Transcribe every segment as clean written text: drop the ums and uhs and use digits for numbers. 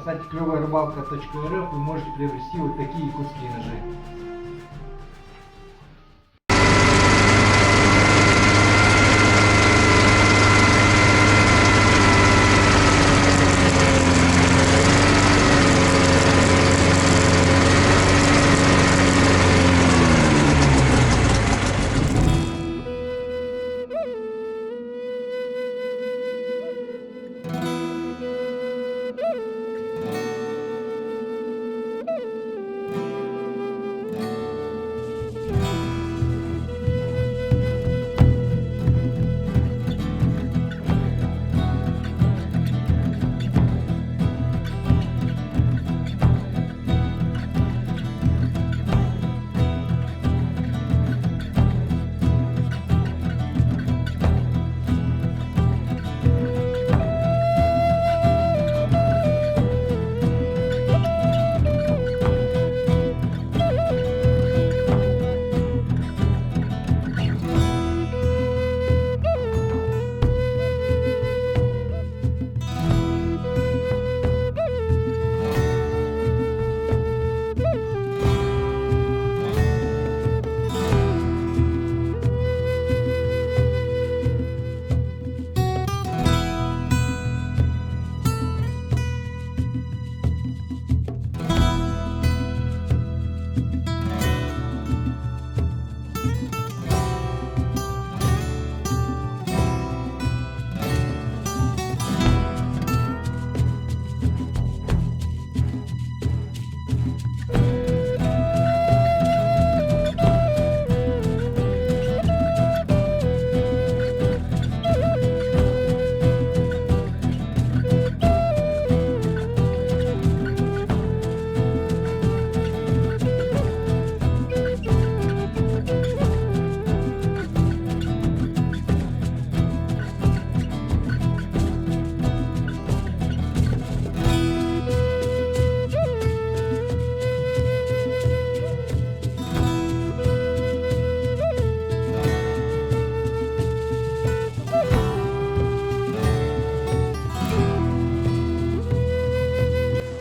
сайте клёвая-рыбалка.рф вы можете приобрести вот такие куски ножей.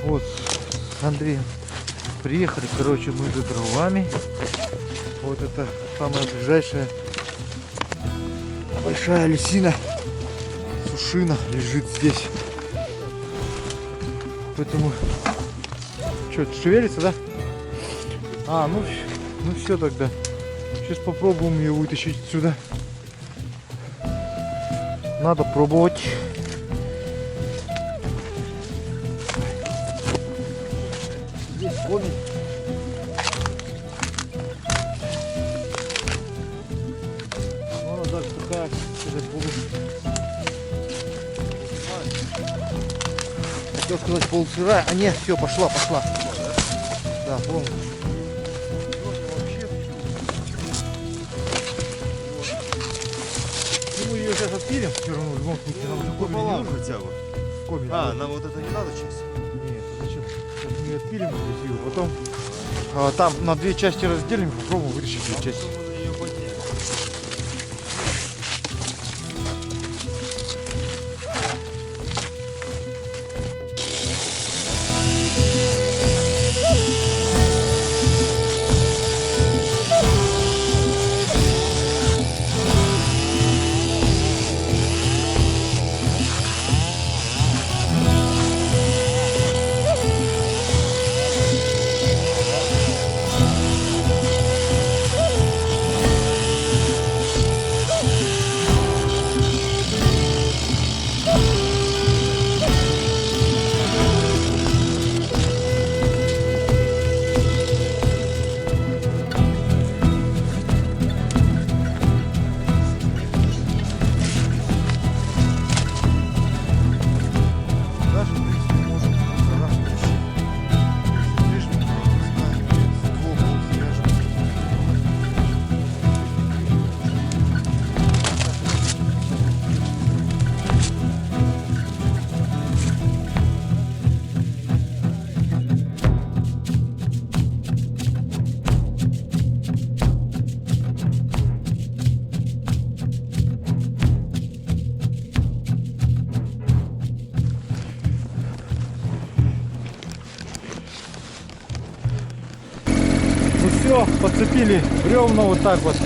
Вот с Андреем приехали, короче, мы за дровами. Вот это самая ближайшая большая лисина, сушина лежит здесь. Поэтому что, шевелится, да? А, ну все тогда. Сейчас попробуем ее вытащить отсюда. Надо пробовать. Здесь комик. Ну, она даже такая, хотел сказать полусырая, а нет, все, пошла. Да, полностью. Мы ее сейчас отпилим, все равно в любом случае нам уже Пополам хотя бы. комик. Нам вот это не надо сейчас? Нет, зачем? Сейчас мы ее отпилим здесь ее, потом там на две части разделим, попробуем вытащить две части. подцепили бревна вот так вот.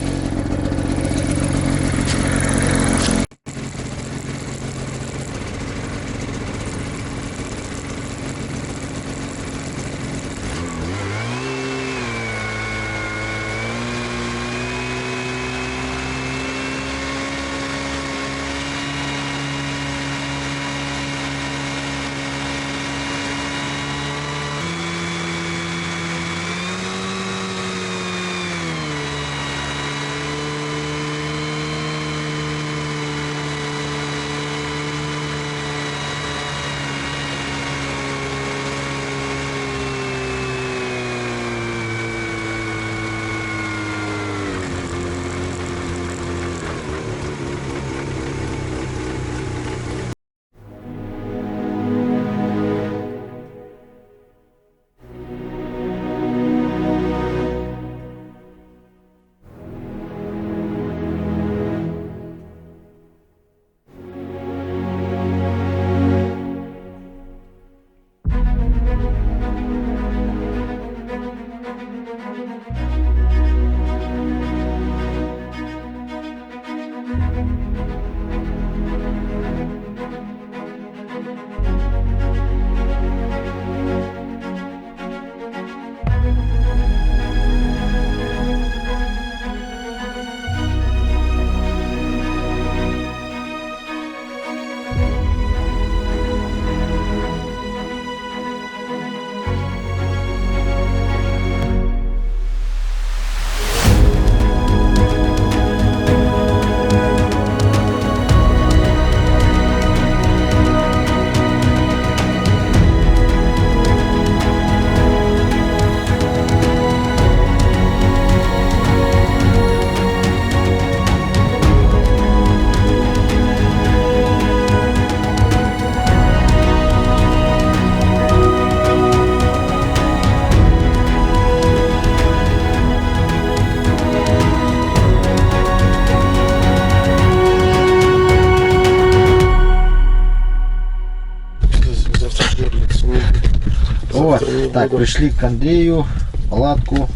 Вот, так, пришли к Андрею, палатку.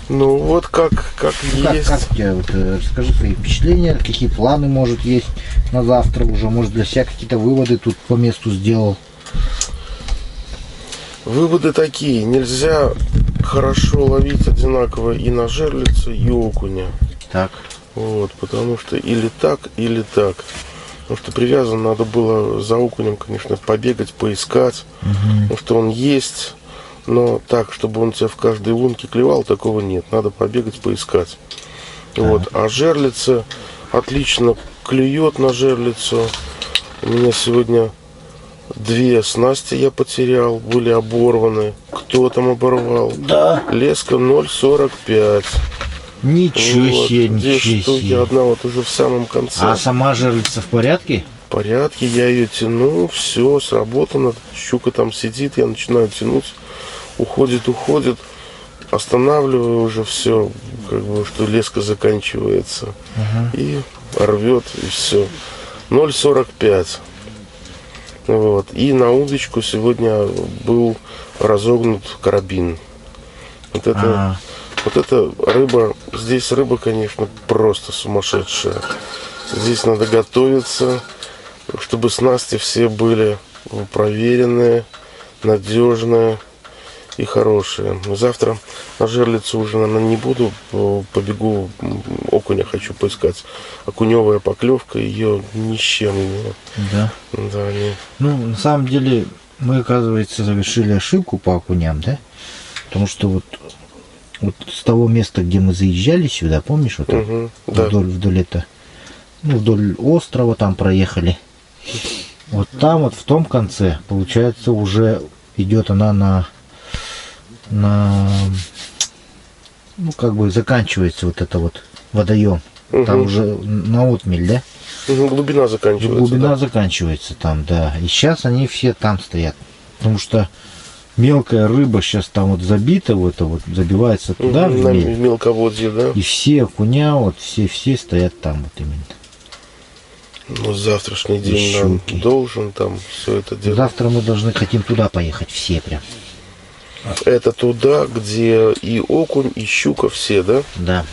Ну вот как Как есть. у тебя, вот, расскажи свои впечатления, какие планы, может, есть на завтра уже, может, для себя какие-то выводы тут по месту сделал. Выводы такие. Нельзя хорошо ловить одинаково и на жерлица, и окуня. Так. Вот, потому что или так, или так. Потому что привязан надо было за окунем, конечно, побегать, поискать. Потому что он есть, но так, чтобы он тебя в каждой лунке клевал, такого нет. Надо побегать, поискать. Вот. А жерлица отлично клюет на жерлицу. У меня сегодня 2 снасти я потерял, были оборваны. Кто там оборвал? Да. Леска 0,45. Ничего Вот, себе, 2 ничего штуки, себе. одна вот уже в самом конце. А сама жерлица в порядке? В порядке, я ее тяну, все, сработано. Щука там сидит, я начинаю тянуть. Уходит. Останавливаю уже все, как бы, что леска заканчивается. И рвет, и все. 0,45. Вот. И на удочку сегодня был разогнут карабин. Вот эта рыба, здесь рыба, конечно, просто сумасшедшая. Здесь надо готовиться, чтобы снасти все были проверенные, надежные и хорошие. Завтра на жерлицу уже, наверное, не буду, побегу, окуня хочу поискать. Окуневая поклевка, ее ни с чем. Да. Да, Ну, на самом деле, мы, оказывается, совершили ошибку по окуням, да? Потому что вот с того места, где мы заезжали сюда, помнишь, вот да. вдоль вдоль острова там проехали. Вот там вот в том конце, получается, уже идет она ну, как бы заканчивается вот это вот водоем. Там уже на отмель, да? Глубина заканчивается. Глубина да. заканчивается там, да. И сейчас они все там стоят. Потому что мелкая рыба сейчас там вот забита, забивается туда, в На мель. мелководье, да. И все окуня, вот все стоят там вот именно. Ну, завтрашний день нам щуки. должен там все это делать. Завтра мы хотим туда поехать, все прям. Это туда, где и окунь, и щука все, да? Да.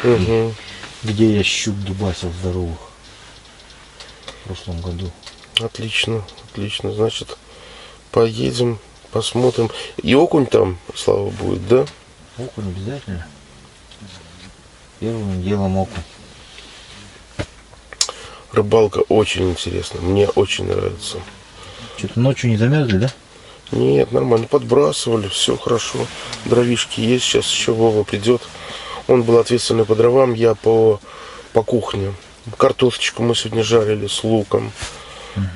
Угу. Где я щук дубасил здоровых в прошлом году. Отлично, отлично. Значит, поедем, посмотрим. И окунь там, Слава, будет, да? Окунь обязательно. Первым делом окунь. Рыбалка очень интересная. Мне очень нравится. Что-то ночью не замерзли, да? Нет, нормально. Подбрасывали, все хорошо. Дровишки есть. Сейчас еще Вова придет. Он был ответственный по дровам, я по кухне. Картошечку мы сегодня жарили с луком.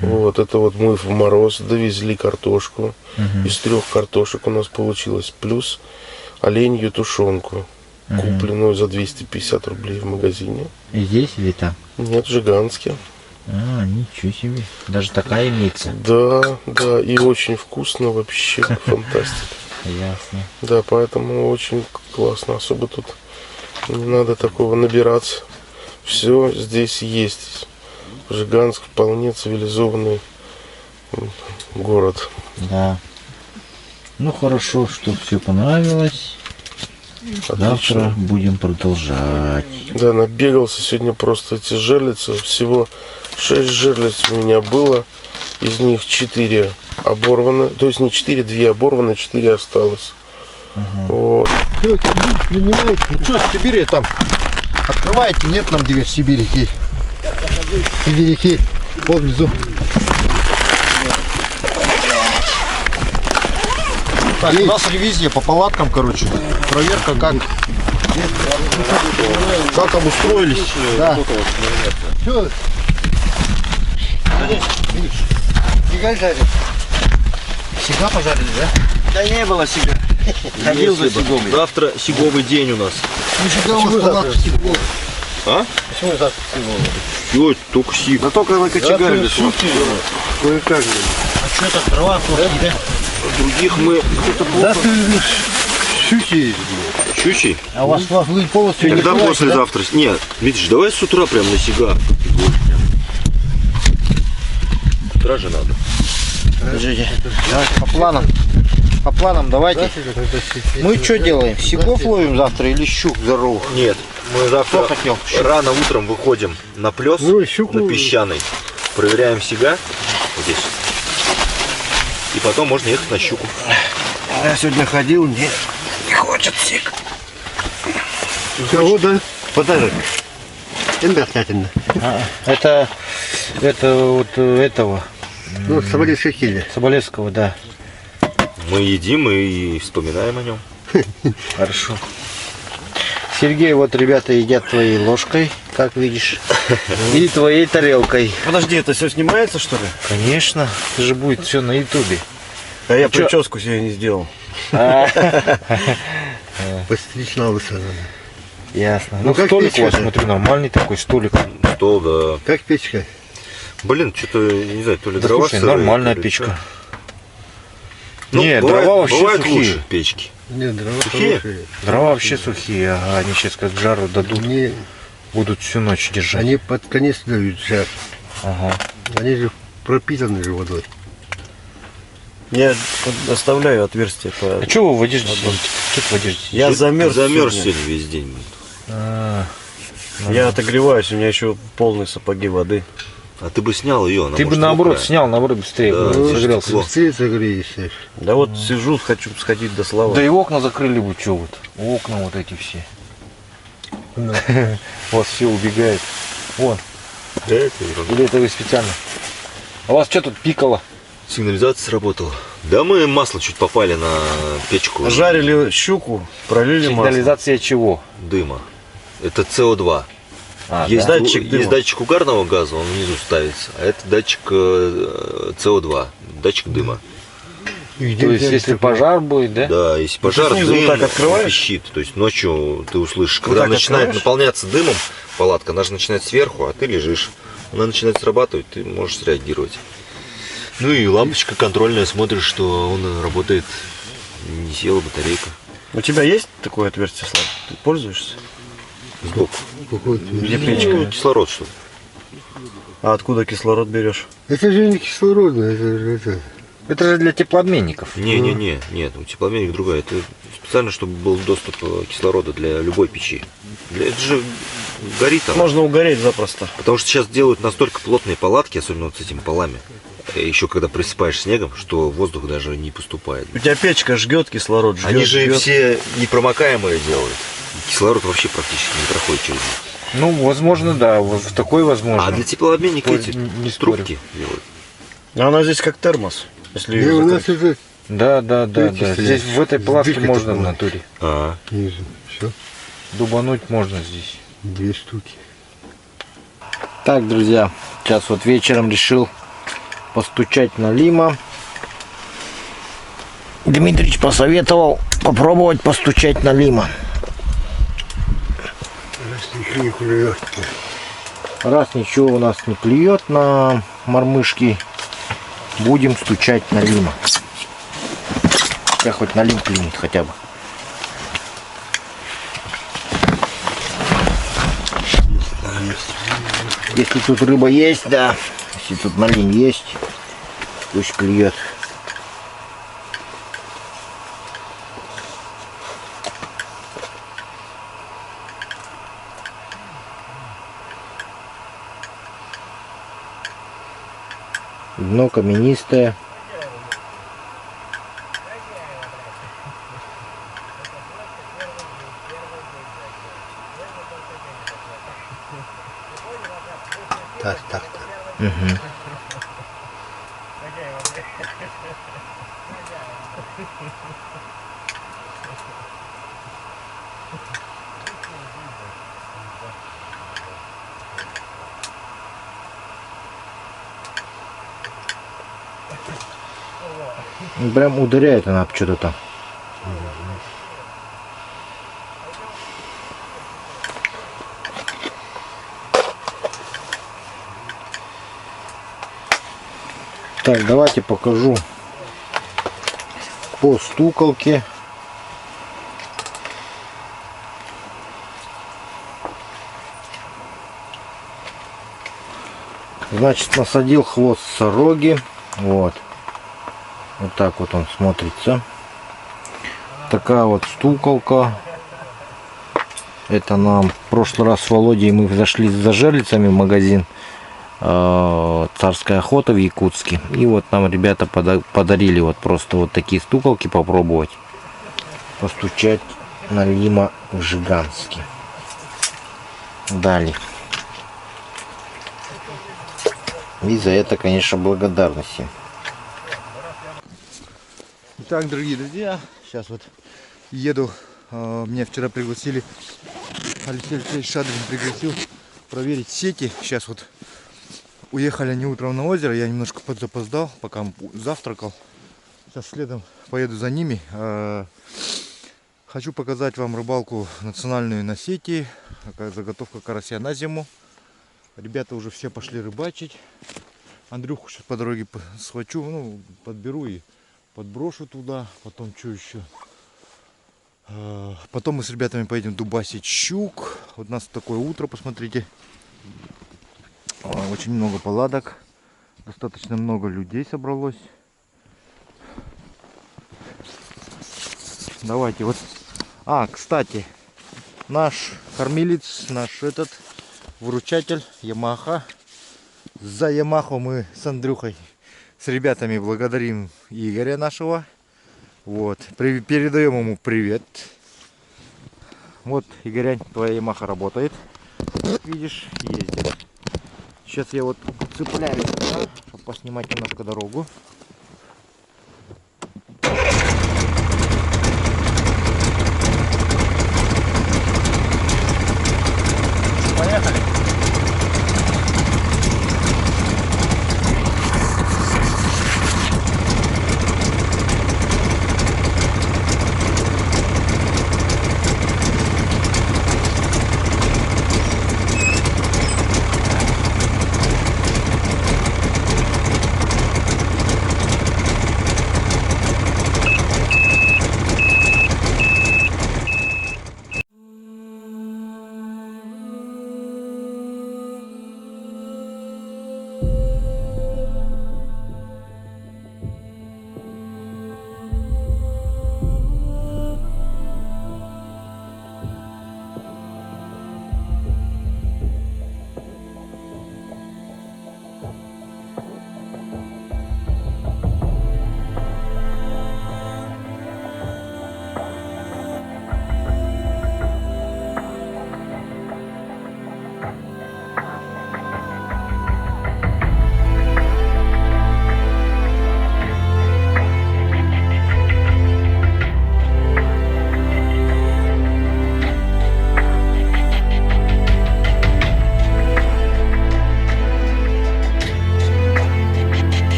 Вот, это вот мы в мороз довезли картошку. Из 3 картошек у нас получилось. Плюс оленью тушенку, купленную за 250 рублей в магазине. И здесь или там? Нет, в Жиганске. А, ничего себе. Даже такая имеется. Да, да, и очень вкусно вообще, фантастика. Ясно. Да, поэтому очень классно. Особо тут не надо такого набираться. Все здесь есть. Жиганск вполне цивилизованный город. Да. Ну хорошо, что все понравилось. Завтра будем продолжать. Да, набегался сегодня просто эти жерлицы. Всего 6 жерлиц у меня было. Из них 4 оборваны. То есть не 4, 2 оборваны, 4 осталось. Вот. Ну что, Сибири там? Открывайте, нет нам дверь Сибиряки. Сибиряки. Вот внизу. Так, у нас ревизия по палаткам, короче. Проверка, как обустроились. Да. Что? Сига жарили? Сига пожарили, да? Да не было сига. Ходил за сигом. Завтра сиговый день у нас. Ну, сига у нас палатка сиговая. А? Почему завтра сиговая? Ё, только сиг. Да только на кочегаре. Кое-как. А что так, дрова плохие, да? Других мы... Да ты щучий. Щучий? А у вас вы полностью не Тогда открываете, да? послезавтра. Нет, видишь, давай с утра прям на сига. С утра же надо. Подождите. Так, по планам давайте. Мы что делаем? Сигов ловим завтра или щук здоровых? Нет, мы завтра Кто хотел? рано утром выходим на плес, на песчаный. Проверяем сига вот здесь. И потом можно ехать на щуку. Я сегодня ходил, не хочет сик. Кого, да? Подарок. Имбертательно. Это вот этого. Ну, Соболевской хили. Соболевского, да. Мы едим и вспоминаем о нем. Хорошо. Сергей, вот ребята едят твоей ложкой, как видишь, и твоей тарелкой. Подожди, это все снимается, что ли? Конечно, это же будет все на ютубе. А я чё? прическу себе не сделал. Постричь на лысо надо. Ясно. Ну, Ну, как столик у печка, вас, да? смотрю, нормальный такой столик. Стол, да. Как печка? Блин, что-то, не знаю, то ли Да, дрова слушай, сырые, нормальная то ли печка. чё. Ну, Не, бывает- дрова вообще бывают сухие. лучше печки. Нет, дрова Сухие? хорошие. Дрова вообще сухие, ага, они сейчас как жару дадут, Они, будут всю ночь держать. они под конец дают жар. Ага. Они же пропитаны же водой. Я оставляю отверстие по... А что вы в одежде сидите? Что ты в одежде сидишь? Я замерз. Замерз сегодня. сегодня весь день. А, Я отогреваюсь, у меня еще полные сапоги воды. А ты бы снял ее, она ты бы может наоборот мокрая. снял, наоборот быстрее Да, бы здесь согрелся. тепло. Быстрее согреешься. Да вот сижу, хочу сходить до Славы. Да и окна закрыли бы, что вот. Окна вот эти все. У вас все убегает. Вон. Да, это ерунда. Или это вы специально? А у вас что тут пикало? Сигнализация сработала. Да мы масло чуть попали на печку Жарили щуку, пролили масло. Сигнализация чего? дыма. Это СО2. А, Есть, да? датчик дыма. есть датчик угарного газа, он внизу ставится, а это датчик СО2, датчик дыма. То есть, если пожар будет, да? Да, если пожар, снизу дым вот так открываешь? пищит. То есть ночью ты услышишь, когда так начинает открываешь? наполняться дымом палатка, она же начинает сверху, а ты лежишь. Она начинает срабатывать, ты можешь среагировать. Ну и лампочка контрольная, смотришь, что он работает, не села батарейка. У тебя есть такое отверстие, Слава? Ты пользуешься? Сбоку. Где печка? Ну, кислород, что ли. А откуда кислород берешь? Это же не кислородно, это же это. Это же для теплообменников. Не, нет, у теплообменник другая. Это специально, чтобы был доступ кислорода для любой печи. Это же горит там. Можно угореть запросто. Потому что сейчас делают настолько плотные палатки, особенно вот с этими полами, еще когда присыпаешь снегом, что воздух даже не поступает. У тебя печка жгет, кислород жгет. Они же жгет. все непромокаемые делают. Кислород вообще практически не проходит через них. Ну, возможно, да, вот в такой возможно. А для теплообменника Ой, эти не спорю. трубки делают. А она здесь как термос. Если Не, ее у нас закрыть. уже Да. Видите, Здесь в этой палатке дырка можно в такая. натуре. А, ниже. Все, Дубануть можно здесь. 2 штуки. Так, друзья, сейчас вот вечером решил постучать на Лима. Дмитрич посоветовал попробовать постучать на Лима. Раз ничего не клюет. Раз ничего у нас не клюет на мормышки, будем стучать на Лима. Я хоть на Лим клюнет хотя бы. Если тут рыба есть, да. Если тут на Лим есть, пусть клюет. Дно каменистое. Так. Угу. Прям ударяет она об что-то там. Так, давайте покажу по стуколке. Значит, насадил хвост сороги. Вот. Вот так вот он смотрится. Такая вот стуколка. Это нам в прошлый раз с Володей мы зашли за жерлицами в магазин «Царская охота» в Якутске. И вот нам ребята подарили вот просто вот такие стуколки попробовать. Постучать на Лима в Жиганске. Далее. И за это, конечно, благодарности. Итак, дорогие друзья, сейчас вот еду. Меня вчера пригласили, Алексей Алексеевич Шадрин пригласил проверить сети. Сейчас вот уехали они утром на озеро, я немножко подзапоздал, пока завтракал. Сейчас следом поеду за ними. Хочу показать вам рыбалку национальную на сети, такая заготовка карася на зиму. Ребята уже все пошли рыбачить. Андрюху сейчас по дороге схвачу, ну, подберу и подброшу туда. Потом что еще? Потом мы с ребятами поедем дубасить щук. Вот у нас такое утро, посмотрите. Очень много палаток. Достаточно много людей собралось. Давайте вот. Кстати, наш кормилец, наш этот выручатель Ямаха. За Ямаху мы с Андрюхой, с ребятами благодарим Игоря нашего. Вот, передаем ему привет. Вот, Игорянь, твоя Ямаха работает. Как видишь, ездит. Сейчас я вот цепляю, чтобы поснимать немножко дорогу. Поехали.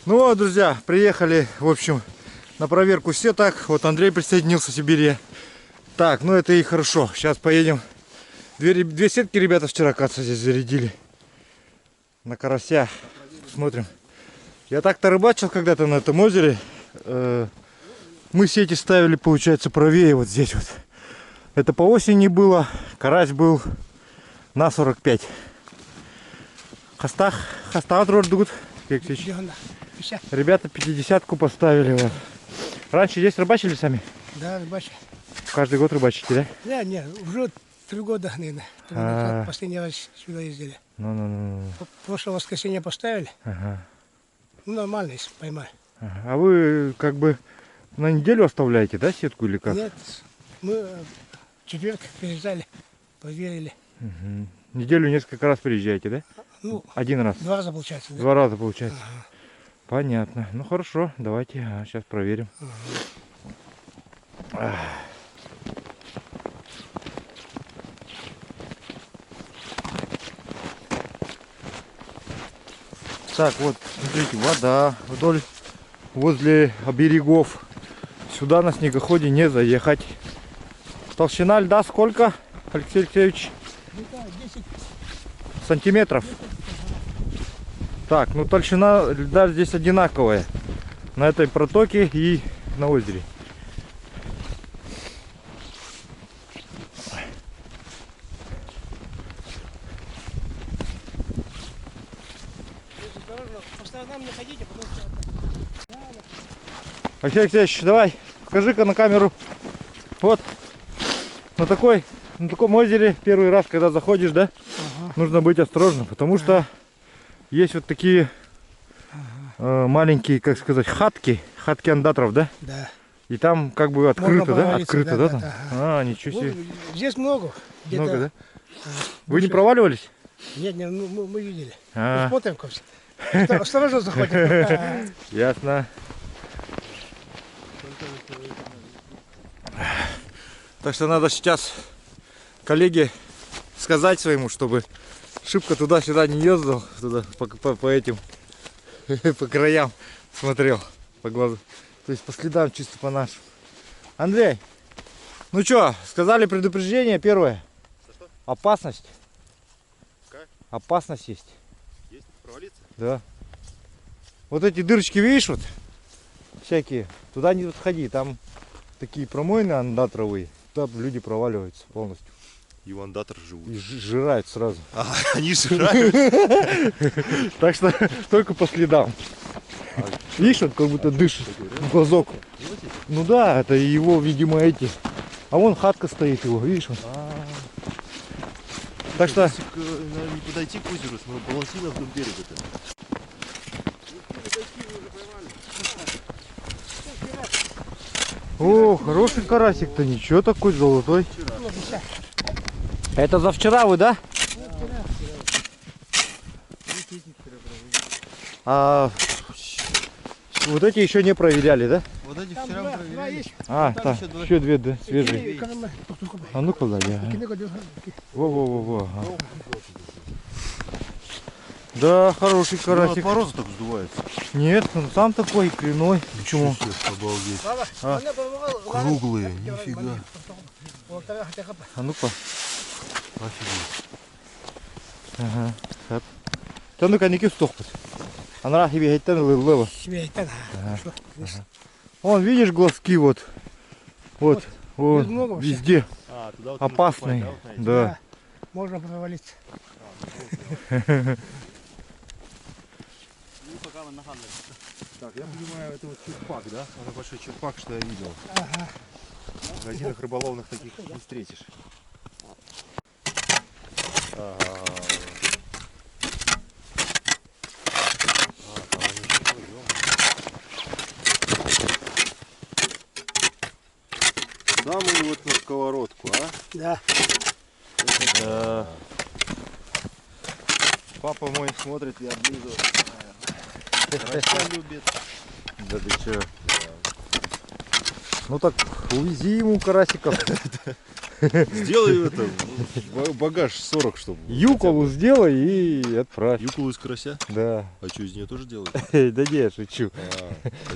Ну вот, друзья, приехали, в общем, на проверку сеток. Вот Андрей присоединился в Сибири. Так, ну это и хорошо. Сейчас поедем. Две сетки ребята вчера, кажется, здесь зарядили. На карася. Смотрим. Я так-то рыбачил когда-то на этом озере. Мы сети ставили, получается, правее вот здесь вот. Это по осени было. Карась был на 45. Хаста отруд. Ребята 50-ку поставили. Вот. Раньше здесь рыбачили сами? Да, рыбачили. Каждый год рыбачите, да? Да, нет, уже 3 года, наверное. Последний раз сюда ездили. Ну. Прошлое воскресенье поставили. Ага. Ну, нормально, если поймали. Ага. А вы как бы на неделю оставляете, да, сетку или как? Нет, мы в четверг приезжали, проверили. Угу. Неделю несколько раз приезжаете, да? Ну, один раз. 2 раза получается. Да? 2 раза получается. Ага. Понятно. Ну хорошо, давайте сейчас проверим. Ага. Так, вот, смотрите, вода возле берегов. Сюда на снегоходе не заехать. Толщина льда сколько, Алексей Алексеевич? 10 сантиметров. Так, ну толщина льда здесь одинаковая. На этой протоке и на озере. по сторонам не ходите, потому что... Алексей Алексеевич, давай, покажи-ка на камеру. Вот, на таком озере первый раз, когда заходишь, да, нужно быть осторожным, потому что есть вот такие маленькие, как сказать, хатки ондаторов, да? Да. И там как бы открыто, да? Открыто, да? да, Там? да. А, ничего себе. Ну, здесь много. Много, да? Вы больше- не проваливались? Нет, нет, мы видели. А, Смотрим, как все. Осторожно заходим. ясно. Так что надо сейчас коллеге сказать своему, чтобы шибко туда-сюда не ездил, туда по этим, по краям смотрел, по глазу. То есть по следам чисто по нашим. Андрей, ну что, сказали предупреждение первое? Опасность. Опасность есть. Есть провалиться? Да. Вот эти дырочки, видишь, вот всякие, туда не подходи, там такие промоины андатровые, туда люди проваливаются полностью. И в андатор живут. И жирают сразу. А, они жирают? Так что только по следам. Видишь, вот как будто дышит глазок. Ну да, это его, видимо, эти. А вон хатка стоит его, видишь? Вот. Так что Надо не подойти к озеру, но полоси на вдоль берега-то. О, хороший карасик-то, ничего такой золотой. Это за вчера вы, да? А вот эти еще не проверяли, да? Вот эти Там вчера два есть. А, там еще две, да, свежие. И карман. Тук-тук. А ну-ка, дай. Ага. Кидай, кидай. Во-во-во-во. Ага. Да, хороший От карасик. мороза так сдувается. Нет, он сам такой кривной. Почему? Обалдеть. Баба, А. она бывала, Круглые, ладно, нифига. вот, хотя бы. А ну-ка. Офигеть. Ага. Так. Sen de kendi stokpuz. Она тебе гейтен лылова. Себе это, хорошо. Вон, видишь глазки вот. Вот. Вот. Здесь много вообще. Везде. А, туда вот Опасный. наступать, да, вот на эти? Да. Можно провалиться. Так, я понимаю, это вот черпак, да? Самый большой черпак, что я видел. Ага. В магазинах рыболовных таких не встретишь. Самую вот на сковородку, а? Да. Да. Папа мой смотрит и облизывает. Хорошо любит. Да ты чё? Ну так увези ему карасиков. Сделай это, багаж 40, чтобы. Юколу сделай и отправь. Юколу из карася? Да. А что, из нее тоже делают? Да не, шучу.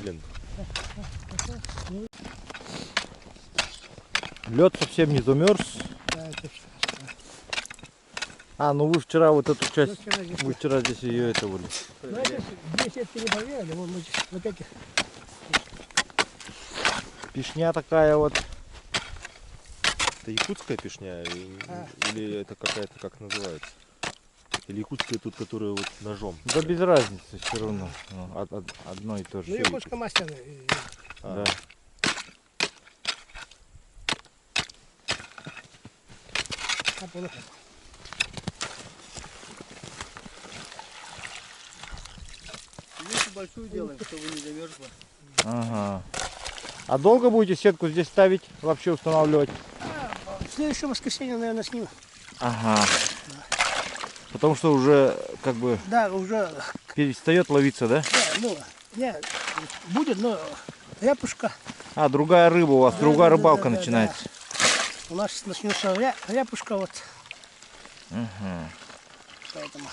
Блин. Лед совсем не замерз. Да, это всё. А, ну вы вчера вот эту часть, Ну, вчера здесь- вы вчера здесь ее это были. Знаете, здесь сетки не проверили, вот эти. Пишня такая вот. Это якутская пешня или это какая-то, как называется? Или якутская тут, которая вот ножом? Да без разницы все равно. Ну, одно и то же. Ну, якутска масляная. Да. Большую делаем, чтобы не замерзла. Ага. А долго будете сетку здесь ставить, вообще устанавливать? В следующее воскресенье, наверное, снимем. Ага. Потому что уже как бы Да, уже, перестает ловиться, да? ну, не, будет, но ряпушка. А, другая рыба у вас, Да, другая да, рыбалка да, да, начинается. У нас начнется ряпушка, вот, Ага. поэтому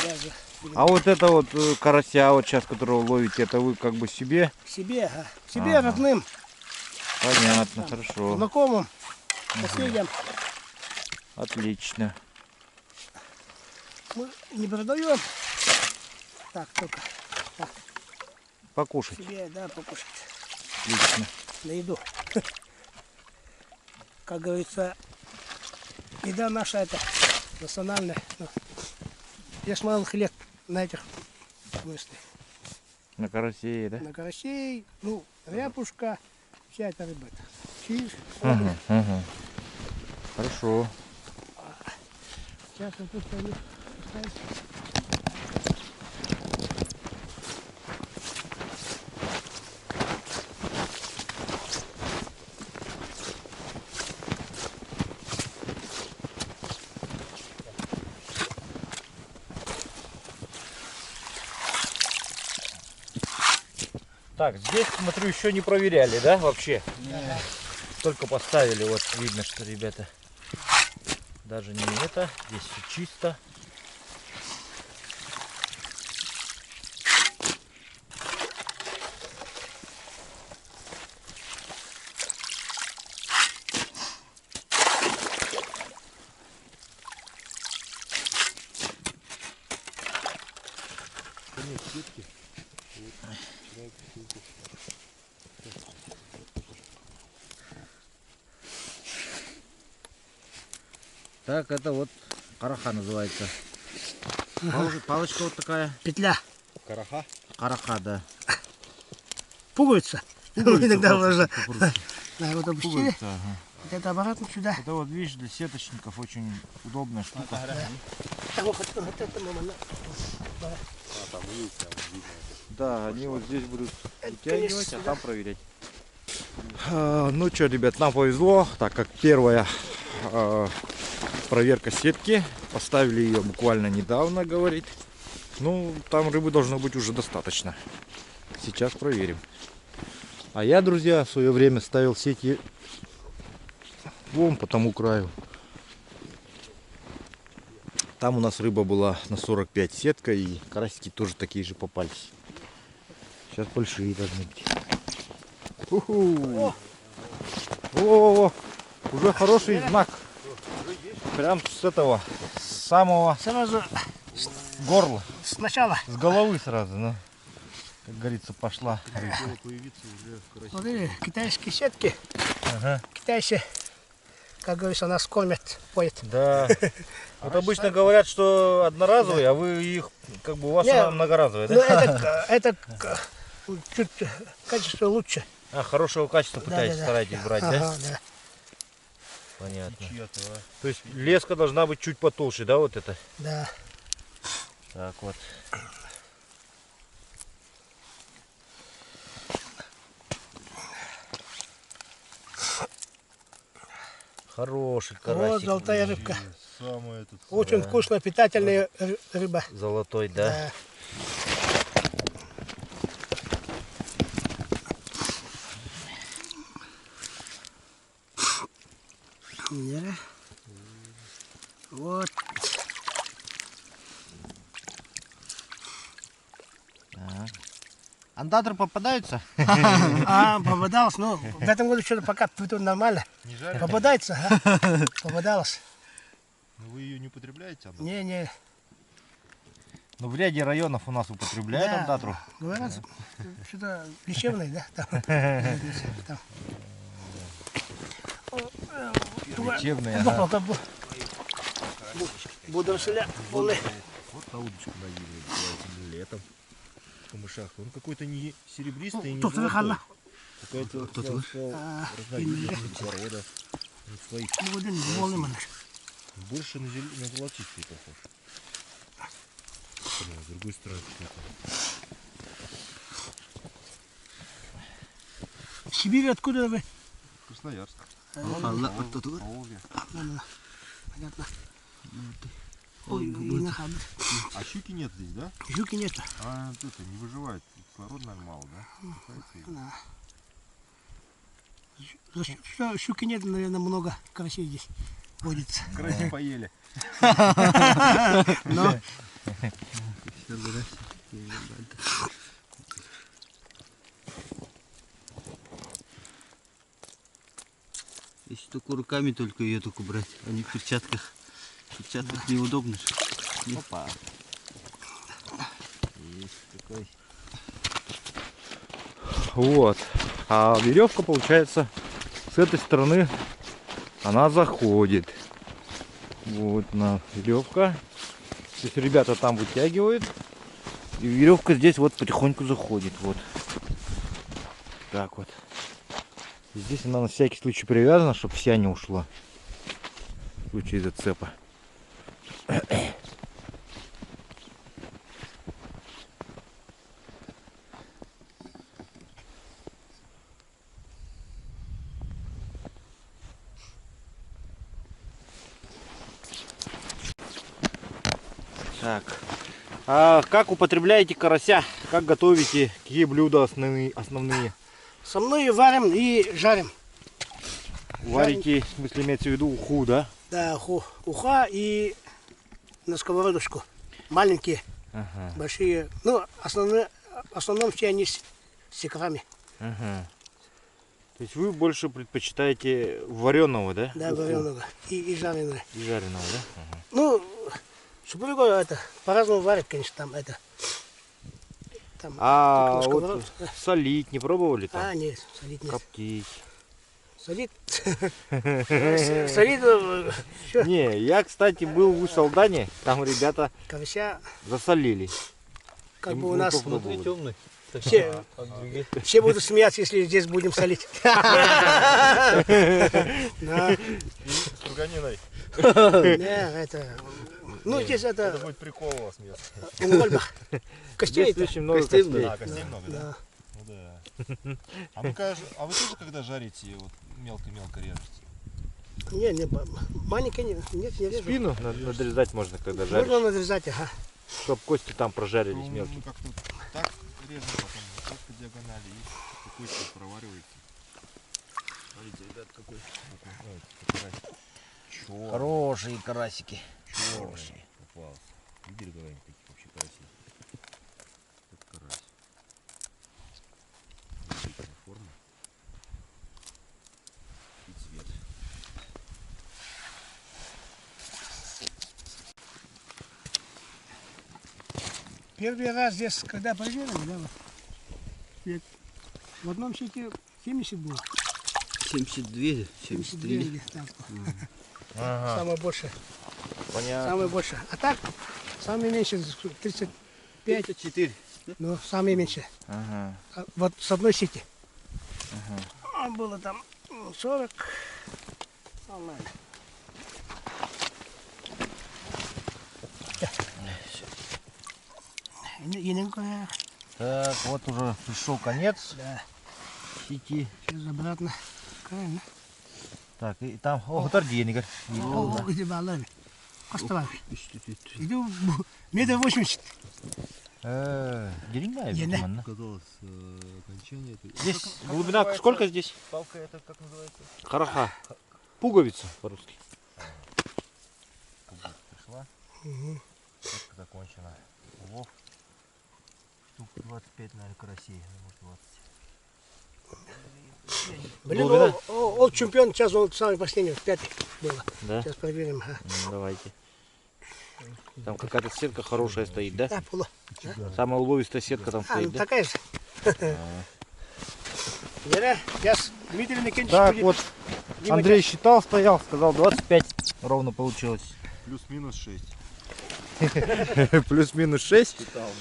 даже А вот это вот карася, вот сейчас, которого ловите, это вы как бы себе? себе, себе родным, Понятно, хорошо. знакомым, соседям. Отлично. Мы не продаем. Так, только Покушать. себе, да, покушать Отлично. на еду. Как говорится, еда наша это национальная. Ну, я с малых лет на этих, в смысле, На карасее, да? на карасей, ну, ряпушка, вся эта рыба. Чиж, Ага, ага. Хорошо. Сейчас вот тут пойду. Так, здесь, смотрю, еще не проверяли, да, вообще? Нет. Только поставили, вот видно, что ребята даже не это, здесь все чисто. Так, это вот караха называется. Палочка вот такая. Петля. Караха? Караха, да. Пуговица. Иногда можно. Да, вот опустили. Ага. Вот это обратно сюда. Это вот, видишь, для сеточников очень удобная штука. А вот это мама. Да, они вот здесь будут Это, вытягивать, конечно, а там проверять. Ну что, ребят, нам повезло, так как первая проверка сетки. Поставили ее буквально недавно, говорит. Ну, там рыбы должно быть уже достаточно. Сейчас проверим. А я, друзья, в свое время ставил сети вон по тому краю. Там у нас рыба была на 45 сетка, и карасики тоже такие же попались. Сейчас большие должны быть. Уху. О, уже хороший знак. Прям с этого, с самого Сразу горла, сначала. с головы сразу, ну. Как говорится, пошла. Смотри, китайские сетки. Ага. Китайцы, как говорится, нас кормят, поят. Да. Вот обычно говорят, что одноразовые, а вы их, как бы у вас Не, она многоразовая, Ну, да? это чуть качество лучше. А, хорошего качества пытаетесь, Да. стараетесь брать, Ага, да? да. Понятно. То есть леска должна быть чуть потолще, да, вот это? Да. Так вот. Хороший карасик. Вот золотая рыбка. Самое тут. Очень вкусная, питательная рыба. Золотой, да? Да. Да. Вот. Андатры попадаются? Попадалось, ну, в этом году что-то пока тут нормально. Не жарит? Попадается, ага. Попадалось. Но вы ее не употребляете? Анна? Не. Ну, в ряде районов у нас употребляют Да. андатру. Говорят, что-то лечебное, да? Там. Лечебные, ага. Буду селя полный. Вот на удочку навиливает летом. В камышах. Он какой-то не серебристый и не Тут нахально. Какая-то, я бы сказал, разновидность порода. Ну, своих. Будем волны манаш. Больше на золотистый похож. С другой стороны. Сибирь откуда вы? Красноярск. Понятно. Ой, нахаб. А щуки нет здесь, да? Жуки нет. А это не выживает. Кислорода, наверное, мало, да? Что щуки нет, наверное, много карасей здесь водится. Караси поели. Но Если только руками только ее только брать, а не в перчатках. В перчатках неудобно. Опа. Есть такой. Вот. А веревка, получается, с этой стороны она заходит. Вот на веревка. То есть ребята там вытягивают. И веревка здесь вот потихоньку заходит. Вот. Так вот. И здесь она на всякий случай привязана, чтобы вся не ушла. В случае зацепа. Так. А как употребляете карася? Как готовите? Какие блюда основные? со мной варим и жарим. Варите, в смысле, имеется в виду уху, да? Да, уха и на сковородочку. Маленькие, Ага. большие. Ну, в основном все они с икрами. Ага. То есть вы больше предпочитаете вареного, да? Да, Уху. вареного и жареного. И жареного, да? Ага. Ну, супруга это по-разному варит, конечно, там это. Там, А только на вот сковородке. солить не пробовали там? А, нет, солить нет. Коптить? Солить. Солить, что? Не, я, кстати, был в Усть-Алдане, там ребята Карася, засолили. как И бы у мы нас попробовали. Темный. Все будут смеяться, если здесь будем солить. Да. Струганиной. Не, это... Ну, здесь это... будет прикол у вас место. Ольбах. Костей это. Очень много Костей костей. много. Костей много, да? Да. Ну да. А вы тоже когда жарите, вот мелко-мелко режете? Не, маленькая нет, не режу. Спину надрезать можно, когда жаришь, Можно надрезать, ага. чтобы кости там прожарились Ну, мелко. мы как-то так режем, потом вот так по диагонали и кости проваривается. Смотрите, ребят, какой Хорошие карасики. хороший попался. Видели когда-нибудь таких вообще карасей? Это карась. Отличная форма. И цвет. Первый раз здесь, когда проверили, да, вот, в одном сети 70 было. 72, 73. или так. Самое больше. Понятно. Самое больше. А так, самый меньше 35, 4. но самый меньше. Ага. А вот с одной сети. А было там 40. Онлайн. Так, вот уже пришел конец Да. сети. Сейчас обратно. Правильно. Так, и там, о, торди, Игорь. О, иди баллами. Оставай. Иду метр 80. Деревня, Ене. видимо, да? Казалось, окончание. Здесь глубина сколько здесь? Палка это как называется? Хараха. Пуговица по-русски. Пришла. Угу. Сетка закончена. Улов. Штук 25, наверное, карасей. Может, 20. Блин, Глубина? ол чемпион, сейчас он самый последний, 5 было. Да? Сейчас проверим. Ага. Ну, давайте. Там какая-то сетка хорошая стоит, да? Да, поло. Самая уловистая сетка там А, стоит, ну да? такая же. Вера, сейчас Дмитрий Никитич Так, будет. вот Дима, Андрей считал, стоял, сказал 25. Ровно получилось. Плюс-минус 6. Плюс-минус 6.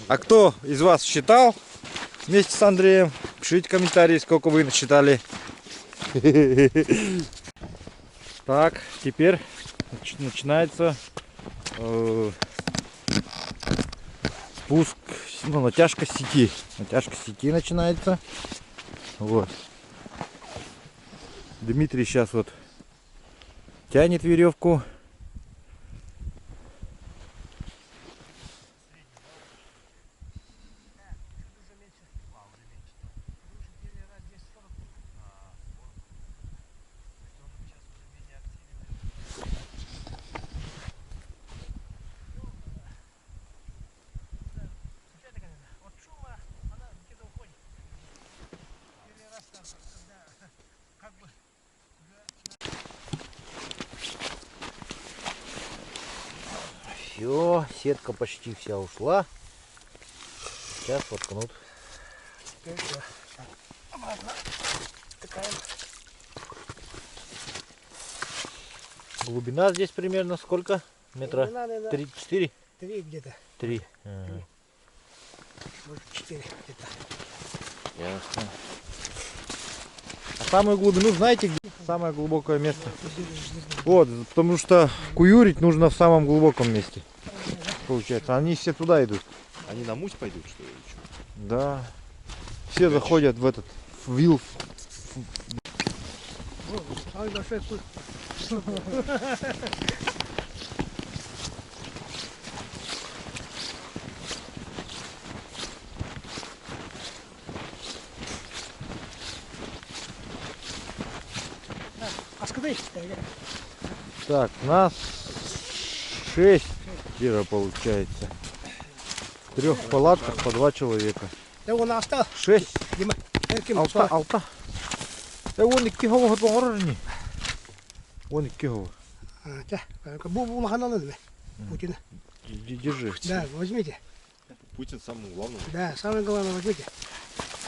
А кто из вас считал вместе с Андреем? Пишите комментарии, сколько вы насчитали. Так, теперь начинается спуск, ну, натяжка сети. Натяжка сети начинается. Вот. Дмитрий сейчас вот тянет веревку. Все, сетка почти вся ушла. Сейчас воткнут. Глубина здесь примерно сколько? Метра Глубина, наверное, 3-4? 3 где-то. 3. Может 4 где-то. Ясно. А самую глубину знаете, где самое глубокое место? Вот, потому что куюрить нужно в самом глубоком месте. Получается, они все туда идут. Они на муть пойдут, что ли? или чё? Да. Все заходят в этот в вил. Самый большой куй. А скажи, Так, нас 6 получается. В 3 палатках по 2 человека. да он остался. 6. Дима, Алта. Он 2 хова хот Он 2 хова. Бубу маханалын. Путин. Держи. Да, возьмите. Путин самый главный. Да, самое главное возьмите.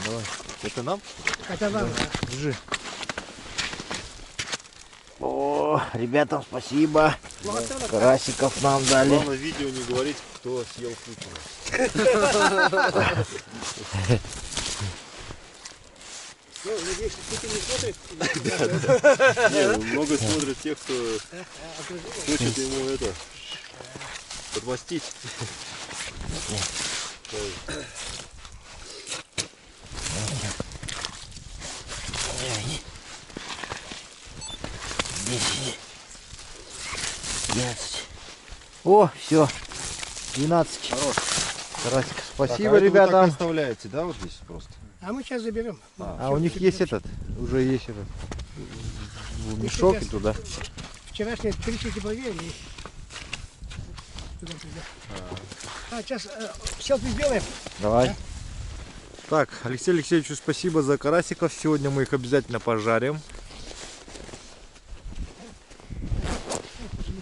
Давай. Это нам? Хотя вам. Держи. О, ребятам спасибо. Карасиков нам дали. Главное в видео не говорить, кто съел Путина. Ну, надеюсь, что ты не смотришь. Много смотрят тех, кто хочет ему это подмастить. О, все. 12. Карасик. Спасибо, ребята. Оставляете, да, вот здесь просто? А мы сейчас заберем. А у них есть этот, уже есть этот мешок и туда. Вчерашние перечислите проверили. А сейчас селфи сделаем. Давай. Так, Алексею Алексеевичу спасибо за карасиков. Сегодня мы их обязательно пожарим.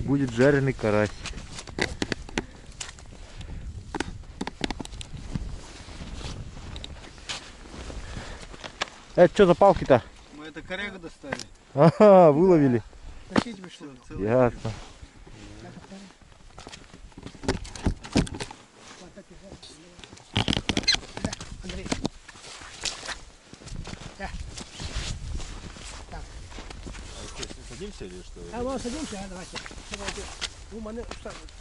Будет жареный карась. Это что за палки-то? Мы это корягу достали. Ага, выловили. Носить вы что? Ясно. Андрей. Садимся или что? А мы садимся, а давайте. Давайте. Ну, мы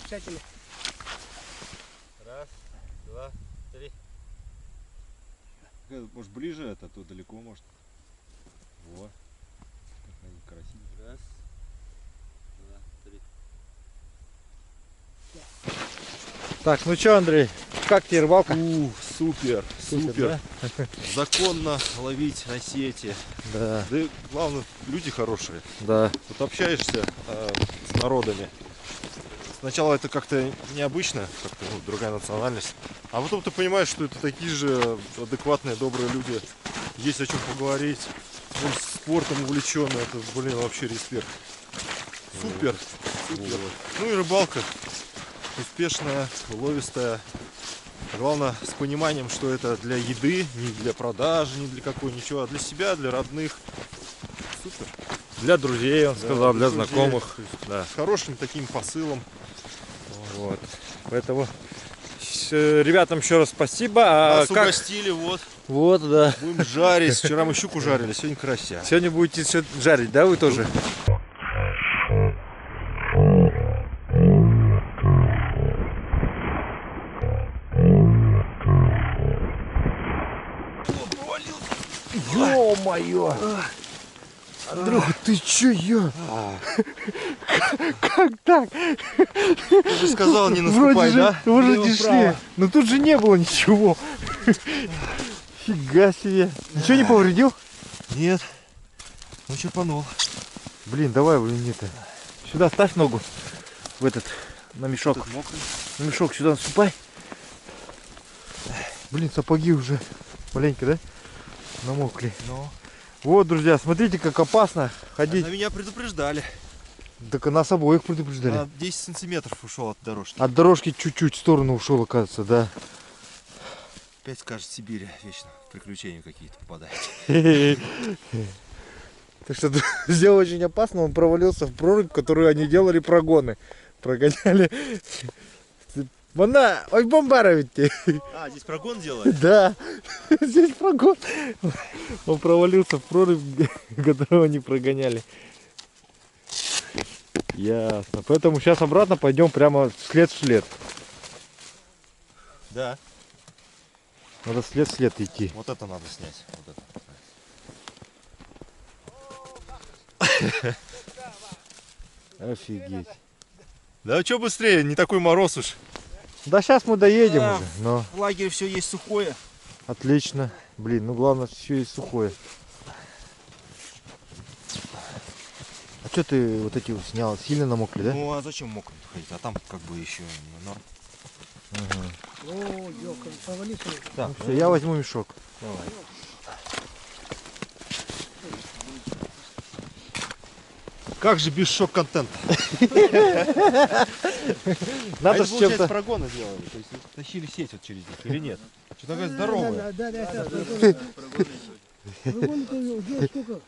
всякими. Раз, два, три. Может ближе это, тут далеко может. Во. Как они красивые. Раз, два, три. Так, ну что, Андрей, как тебе рыбалка? Супер, Супер, Законно ловить на сети. Да, Да и главное, люди хорошие. да. Вот общаешься с народами. Сначала это как-то необычно, как-то другая национальность. А потом ты понимаешь, что это такие же адекватные, добрые люди. Есть о чем поговорить. Он спортом увлеченный. Это, блин, вообще респект. Супер. Супер. Ну и рыбалка. Успешная, уловистая. Главное, с пониманием, что это для еды, не для продажи, не для какой ничего, а для себя, для родных. Супер. Для друзей, он сказал, для друзей. знакомых. То есть Да. с хорошим таким посылом. Вот. Поэтому ребятам еще раз спасибо. А Нас как? угостили, вот. Вот, да. Будем жарить. Вчера мы щуку жарили, сегодня карася. Сегодня будете все жарить, да, вы тоже? Ё-моё! Андрюха, ты чё, я? Как так? Ты же сказал, не наступай, да? Вроде шли. Но тут же не было ничего. Фига себе. Ничего не повредил? Нет. Ну черпанул. Блин, давай, блин, это. Сюда ставь ногу. В этот, на мешок. Мокрый. На мешок сюда наступай. Блин, сапоги уже маленько, да? Намокли. Ну. Вот, друзья, смотрите, как опасно На ходить. меня предупреждали. Так нас обоих предупреждали. На 10 сантиметров ушел от дорожки. От дорожки чуть-чуть в сторону ушел, оказывается, да. Опять скажет, Сибирь вечно в приключения какие-то попадает. Так что, друзья, очень опасно. Он провалился в прорубь, в которую они делали прогоны. Прогоняли. Вона, ой, бомбара ведь. А, здесь прогон делали? Да, здесь прогон. Он провалился в прорубь, которую они прогоняли. Ясно. Поэтому сейчас обратно пойдем прямо след в след. Да. Надо след в след идти. Вот это надо снять. Вот это. Офигеть. Да что быстрее, не такой мороз уж. Да сейчас мы доедем Да. уже. Но В лагере все есть сухое. отлично. Блин, ну главное все и сухое. А что ты вот эти вот снял? Сильно намокли, да? Ну а зачем мокрым ходить? А там как бы еще норм. О, ёлка, провалился. Так, все, я возьму мешок. Как же без шок-контента? Надо а с это, чем-то. получается, прогоны делали. То есть тащили сеть вот через них или нет? Что такая здоровая. Да. Прогон делать сколько?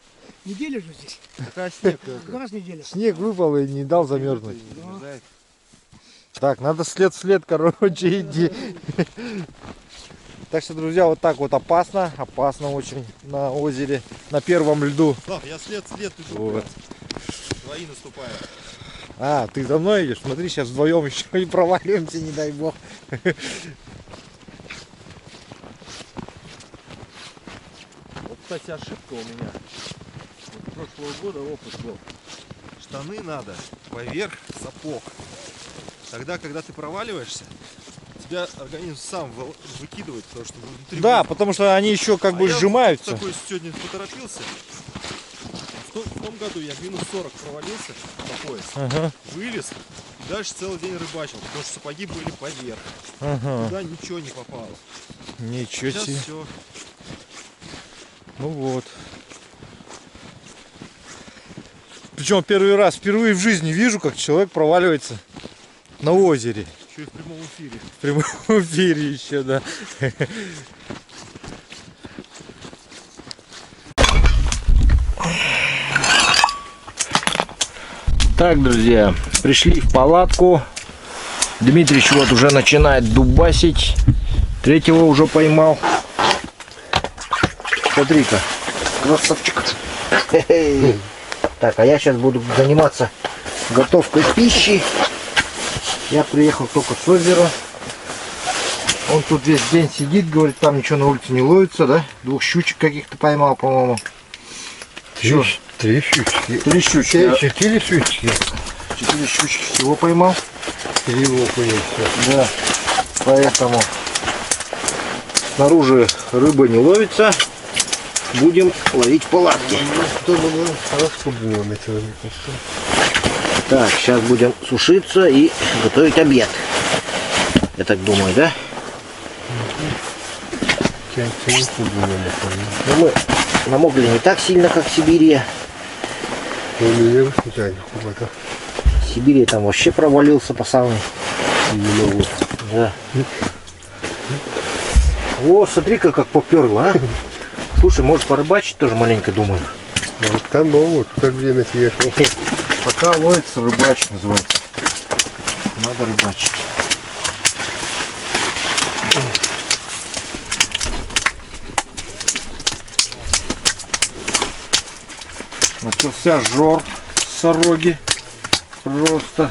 Неделю же здесь. Такая снег. Как раз неделя. Снег выпал и не дал замерзнуть. Не замерзает. Так, надо след в след, короче, идти. Так что, друзья, вот так вот опасно очень на озере, на первом льду. Слав, я след иду. Вот. Твои наступают. А, ты за мной идешь? Смотри, сейчас вдвоем еще и проваливаемся, не дай бог. Вот, кстати, ошибка у меня. Вот прошлого года опыт был. Штаны надо поверх сапог. Тогда, когда ты проваливаешься, тебя организм сам выкидывает, потому что внутри... Да, потому что они еще как бы я сжимаются. такой сегодня поторопился. В том году я минус 40 провалился по пояс. Ага, Вылез и дальше целый день рыбачил, потому что сапоги были поверх. ага. Туда ничего не попало. Ничего Сейчас себе. все. Ну вот. Причем первый раз, впервые в жизни вижу, как человек проваливается на озере. Еще и в прямом эфире. В прямом эфире еще, да. Так, друзья, пришли в палатку. Дмитрич вот уже начинает дубасить. Третьего уже поймал. Смотри-ка, красавчик. Так, а я сейчас буду заниматься готовкой пищи. Я приехал только с озера. Он тут весь день сидит, говорит, там ничего на улице не ловится, да? 2 щучек каких-то поймал, по-моему. 3 щучки. 3 щучки. 4 щучки. 4 щучки всего поймал. 3 окуня. Да. Поэтому снаружи рыба не ловится. Будем ловить палатки. Так, сейчас будем сушиться и готовить обед. Я так думаю, да? Но мы намокли не так сильно, как в Сибири. В Сибири там вообще провалился по самой. Да. О, смотри-ка, как поперло, а? Слушай, может порыбачить тоже маленько, думаю. Там могут, как время съехал. Пока ловится, рыбачить называется. Надо рыбачить. Начался жор с сороги. Просто.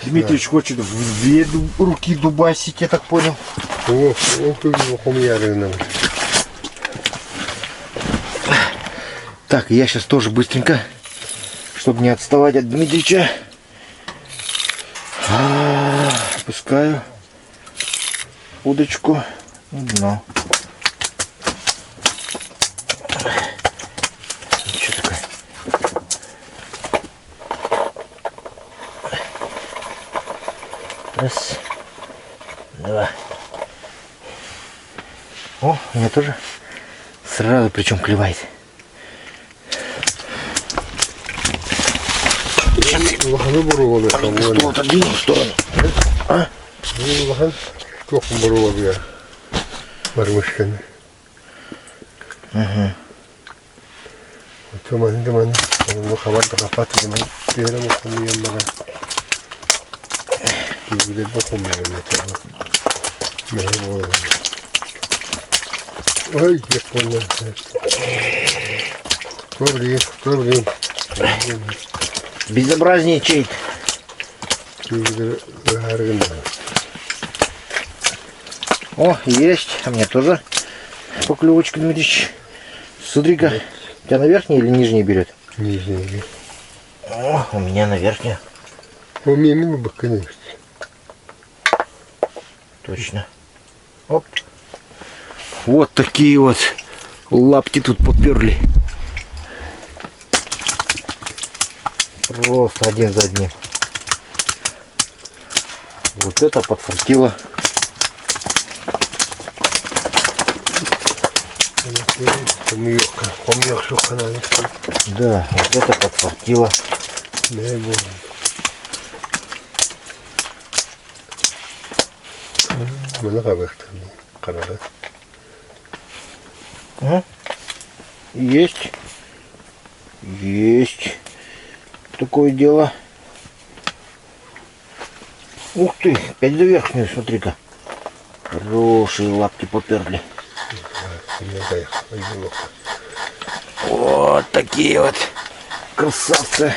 Дмитрич хочет в 2 руки дубасить, я так понял. Так, я сейчас тоже быстренько, чтобы не отставать от Дмитрича, опускаю удочку на дно. Что такое? Раз, 2. О, у меня тоже сразу причем клевает. Стол отодвинул в сторону. А? Ага. Ой, я понял. Проблем. Безобразничает. О, есть. А мне тоже поклевочка, Дмитрич. Смотри-ка. У тебя на верхней или нижней берет? Нижний. О, у меня на верхней. У меня мимо бы, конечно. Точно. Оп. Вот такие вот лапки тут поперли. Просто один за одним. Вот это подфартило. Да, вот это подфартило. Есть. Есть. Такое дело. Ух ты, опять за верхнюю, смотри-ка. Хорошие лапки поперли. Вот такие вот красавцы.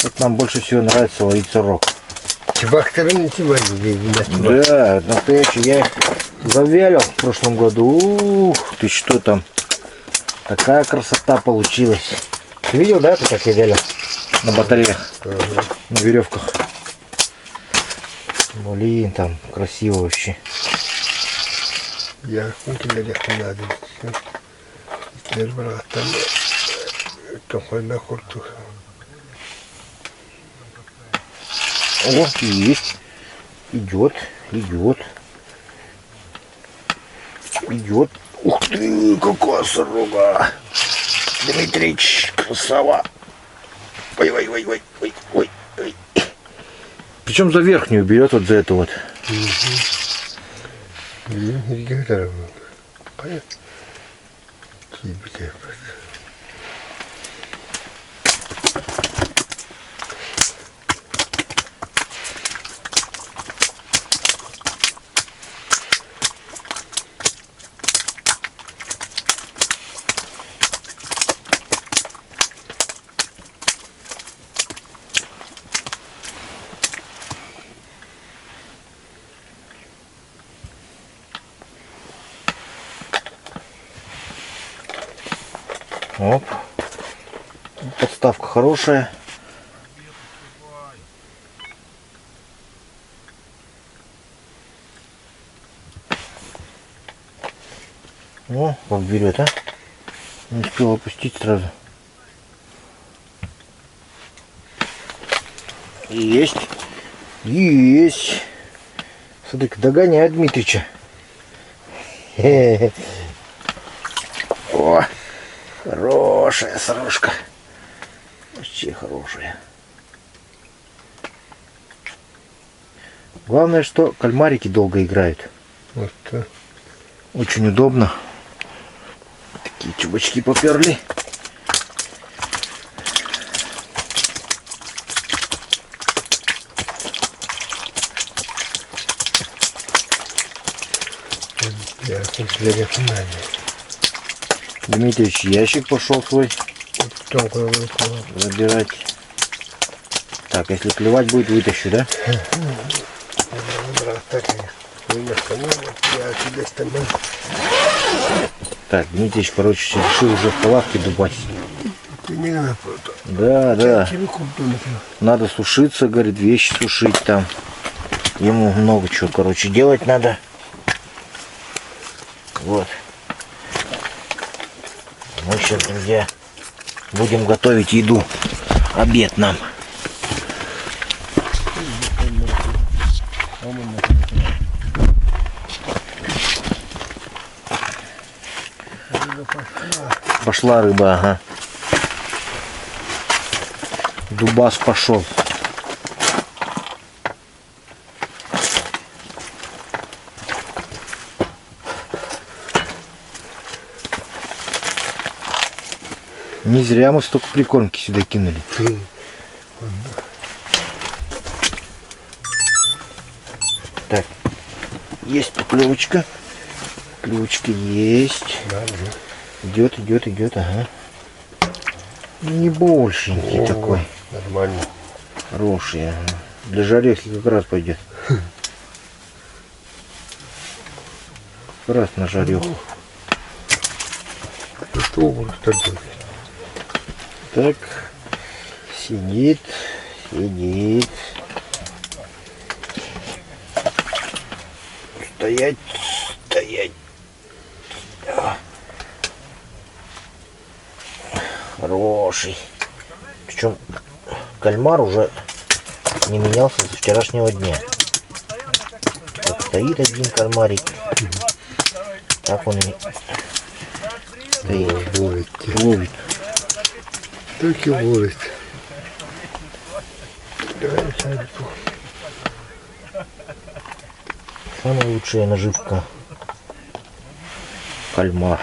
Вот нам больше всего нравится ловить сорок. Да, настоящий. Я их завялил в прошлом году. Ух ты, что там. Такая красота получилась. Ты видел, да, ты как я вялил? На батареях. На веревках. Блин, там красиво вообще. Я надо. Там компания хорту. О, есть. Идет, идет. Идет. Ух ты, какая сорога. Дмитрич, красава. Ой, ой, ой, ой, ой, ой, ой. Причем за верхнюю берет, вот за эту вот. Понятно. Оп. Подставка хорошая. О, как берет, а? Не успел опустить сразу. Есть. Есть. Смотри-ка, догоняет Дмитрича. О, хорошая сорожка. Вообще хорошая. Главное, что кальмарики долго играют. Вот так. Очень удобно. Такие чубачки поперли. Я для финала. Дмитрич, ящик пошел свой забирать. Так, если клевать будет, вытащу, да? Так, Дмитрич, короче, решил уже в палатке дубасить. Да, да. Надо сушиться, говорит, вещи сушить там. Ему много чего, короче, делать надо. Вот. Мы сейчас, друзья, будем готовить еду. Обед нам. Пошла рыба, ага. Дубас пошел. Не зря мы столько прикормки сюда кинули. Так, есть поклевочка. Клевочка есть. Идет, идет, идет, ага. Не большенький такой. Нормально. Хороший, ага. Для жарехи как раз пойдет. Как раз на жареху. Что будет делать? Так, сидит, сидит. Стоять, стоять. Хороший. Причем кальмар уже не менялся с вчерашнего дня. Вот стоит один кальмарик. Так он и стоит. Ловит. Так и ловит. Самая лучшая наживка. Кальмар.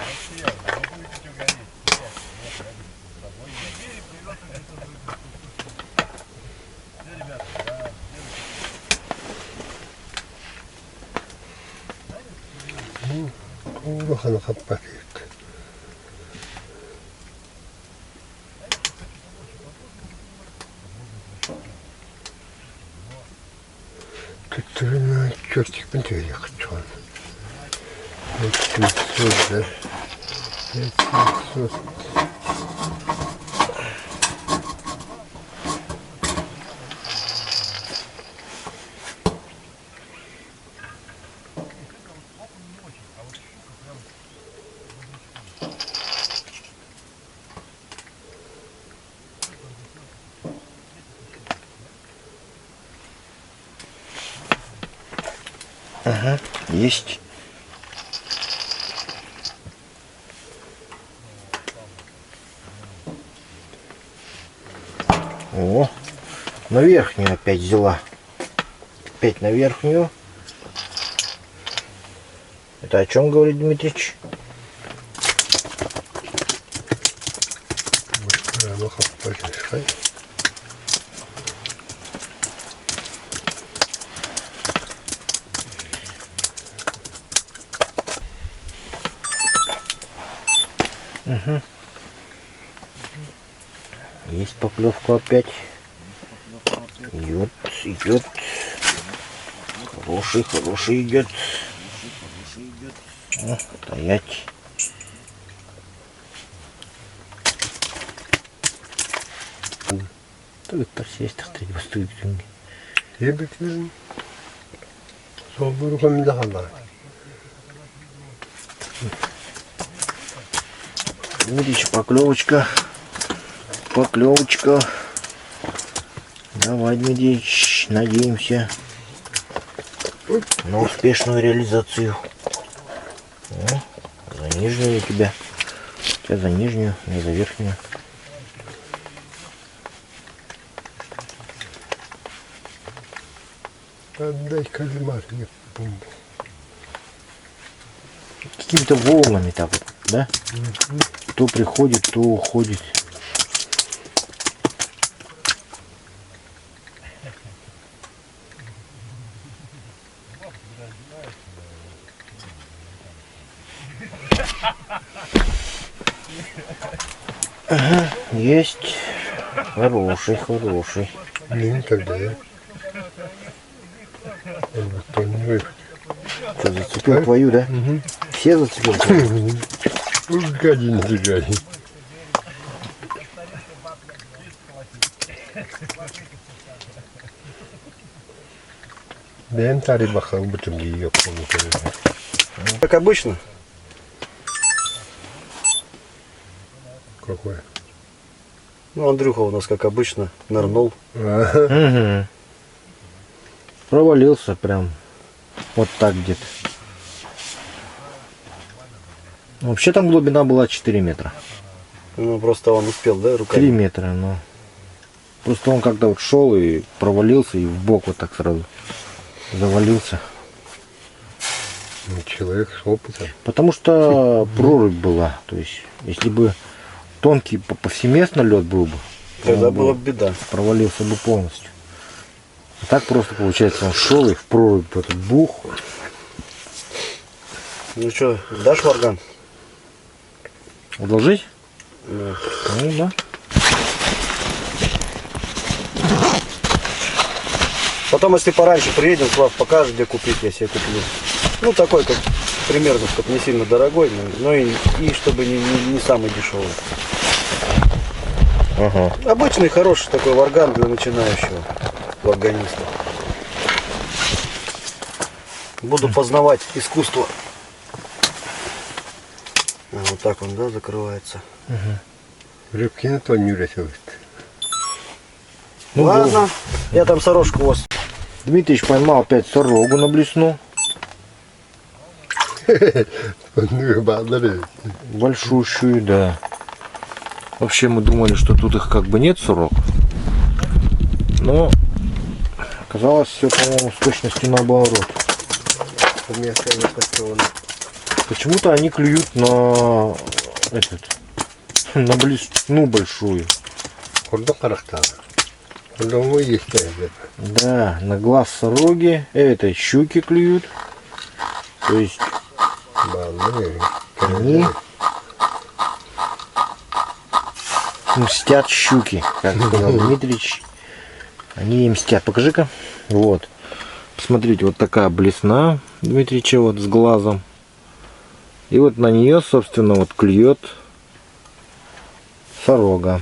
Бахана хаппатит. Тут на чертик пентелек хочу. Вот 500, да? 500. Ага, есть. О, на верхнюю опять взяла. Опять на верхнюю. Это о чем говорит Дмитрич? Прямо хаппатит. Угу. Есть поклевку опять. Идет, идет. Хороший, хороший идет. О, стоять. Tabii persiyestik dedi bastığı bütün. Yemeklerin soğuk bir daha var. Видишь, поклевочка. Поклевочка. Давай, Дмитрич, надеемся на успешную реализацию. О, за нижнюю у тебя. У тебя за нижнюю, не за верхнюю. Отдай кальмар, не помню. Какими-то волнами так вот, да? То приходит, то уходит. Ага, есть. Хороший, хороший. Не тогда я. Кто не выйдет. Что, зацепил твою, да? Угу. Все зацепил? Гадин, гадин. Ben tari bakalım bütün giyiyor komutanı. Как обычно. Какой? Ну, Андрюха у нас, как обычно, нырнул. Угу. Провалился прям вот так где-то. Вообще там глубина была 4 метра. Ну, просто он успел, да, 3 руками? метра, но... Просто он когда вот шел и провалился, и в бок вот так сразу завалился. Человек с опытом. Потому что прорубь была. То есть, если бы тонкий повсеместно лед был бы, Тогда он была бы бы беда. провалился бы полностью. А так просто получается он шел и в прорубь вот этот бух. Ну что, дашь варган? Удолжить? Да. Ну да. Потом, если пораньше приедем, Слав покажет, где купить, я себе куплю. Ну, такой, как примерно, чтобы не сильно дорогой, но и чтобы не самый дешевый. Ага. Обычный, хороший такой варган для начинающего варганиста. Буду познавать искусство. А, вот так он, да, закрывается. Рыбки на то не рисуют. Ну, Ладно, я там сорожку у вас. Дмитрич поймал опять сорогу на блесну. Большущую, да. Вообще мы думали, что тут их как бы нет сорок. Но оказалось все, по-моему, с точностью наоборот. Почему-то они клюют на на блесну большую. Да, на глаз сороги, этой щуки клюют. То есть Они мстят щуки, как сказал Дмитрич. Они им мстят. Покажи-ка. Вот. Посмотрите, вот такая блесна Дмитрича вот с глазом. И вот на нее, собственно, вот клюет сорога.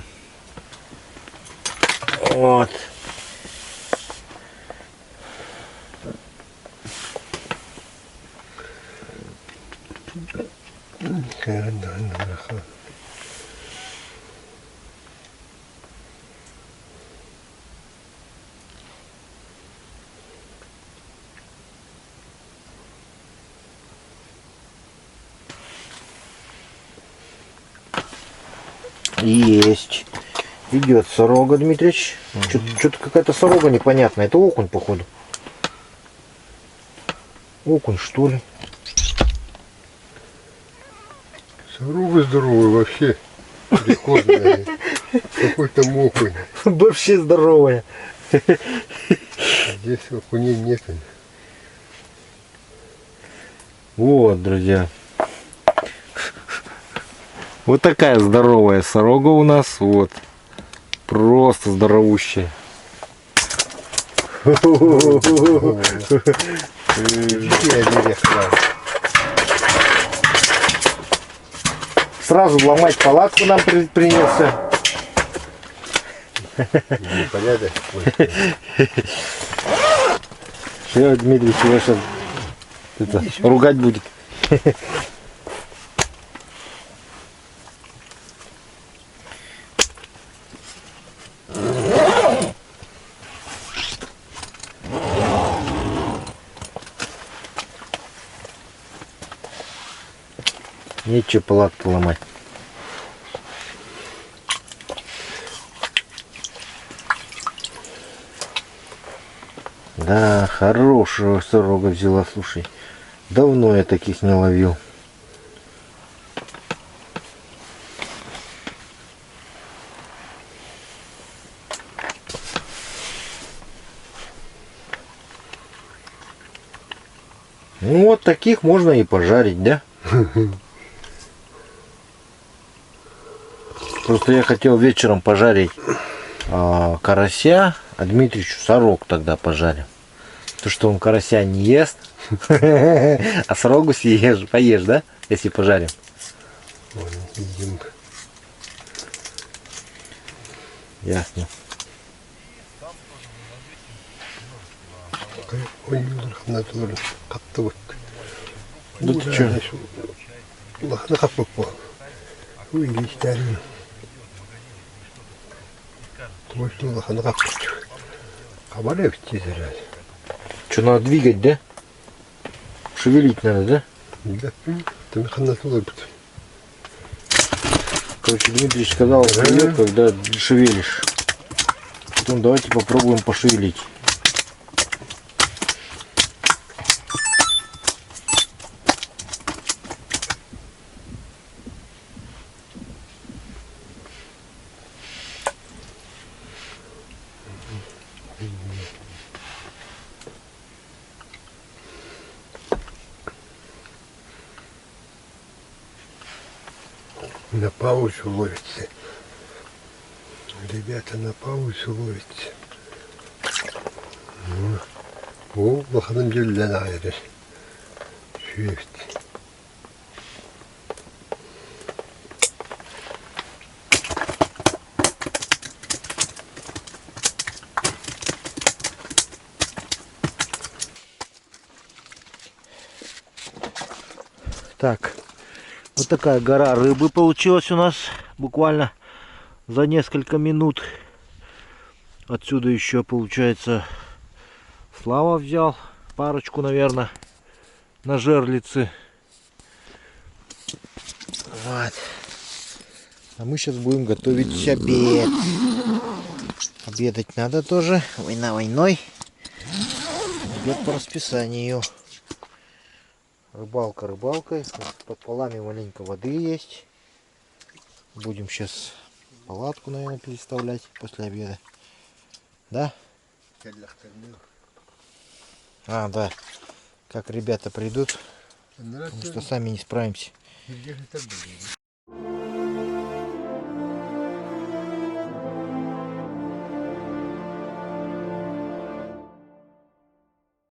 Вот. Есть. Идет сорога, Дмитрич. Что-то какая-то сорога непонятная. Это окунь, походу. Окунь, что ли? Сорога здоровая вообще. Рекордная. Какой-то окунь. Вообще здоровая. Здесь окуней нет. Вот, друзья. Вот такая здоровая сорога у нас. Вот. Просто здоровущая. Сразу ломать палатку нам принялся. Непорядок. Все, Дмитрий, его сейчас ругать будет. Нечего палатку ломать. Да, хорошего сорога взяла, слушай. Давно я таких не ловил. Ну вот таких можно и пожарить, да? Просто я хотел вечером пожарить карася, а Дмитричу сорок тогда пожарим. То, что он карася не ест, а сорогу съешь, поешь, да? Если пожарим. Ясно. Да ты чё? Что, надо двигать, да? Шевелить надо, да? Короче, Дмитрий сказал, клюет, когда шевелишь. Потом давайте попробуем пошевелить. На паузу ловится. Ребята на паузу ловится. О, bakalım gölden ayrı. Şüft. Так, вот такая гора рыбы получилась у нас буквально за несколько минут. Отсюда еще получается Слава взял парочку, наверное, на жерлицы. Вот. А мы сейчас будем готовить обед. Обедать надо тоже. Война войной. Обед по расписанию. Рыбалка рыбалкой. Под полами маленько воды есть. Будем сейчас палатку, наверное, переставлять после обеда. Да? А, да. Как ребята придут, потому что сами не справимся. Где же это было?